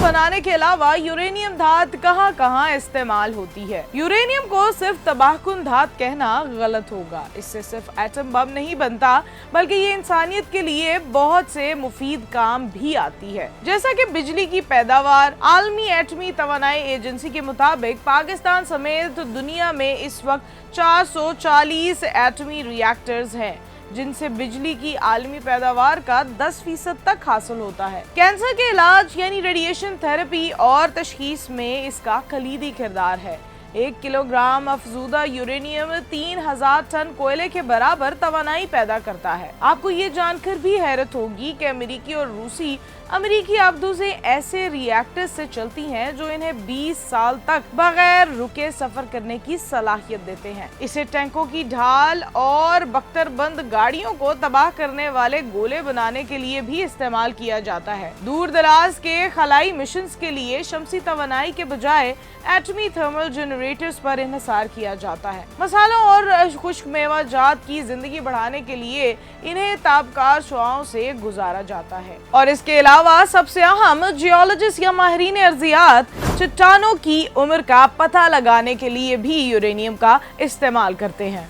बनाने के अलावा यूरेनियम धात कहाँ कहाँ इस्तेमाल होती है। यूरेनियम को सिर्फ तबाहकुन धात कहना गलत होगा। इससे सिर्फ एटम बम नहीं बनता, बल्कि ये इंसानियत के लिए बहुत से मुफीद काम भी आती है, जैसा कि बिजली की पैदावार। आलमी एटमी तवानाई एजेंसी के मुताबिक पाकिस्तान समेत दुनिया में इस वक्त 440 एटमी रिएक्टर्स हैं, जिनसे बिजली की आलमी पैदावार का 10% तक हासिल होता है। कैंसर के इलाज यानी रेडिएशन थेरेपी और तशखीस में इसका कलीदी किरदार है। 1 किलोग्राम अफजूदा यूरेनियम 3000 टन कोयले के बराबर तवानाई पैदा करता है। आपको ये जानकर भी हैरत होगी कि अमेरिकी और रूसी अमेरिकी आबदू से ऐसे रिएक्टर्स से चलती हैं जो इन्हें 20 साल तक बगैर रुके सफर करने की सलाहियत देते हैं। इसे टैंकों की ढाल और बख्तरबंद गाड़ियों को तबाह करने वाले गोले बनाने के लिए भी इस्तेमाल किया जाता है। दूर दराज के खलाई मिशंस के लिए शमसी तवानाई के बजाय एटमी थर्मल जनरेटर्स पर इन्हिसार किया जाता है। मसालों और खुश्क मेवा जात की जिंदगी बढ़ाने के लिए इन्हें ताबकार शुआओं से गुजारा जाता है। और इसके अलावा सबसे अहम, जियोलॉजिस्ट या माहिरीन अर्जियात चट्टानों की उम्र का पता लगाने के लिए भी यूरेनियम का इस्तेमाल करते हैं।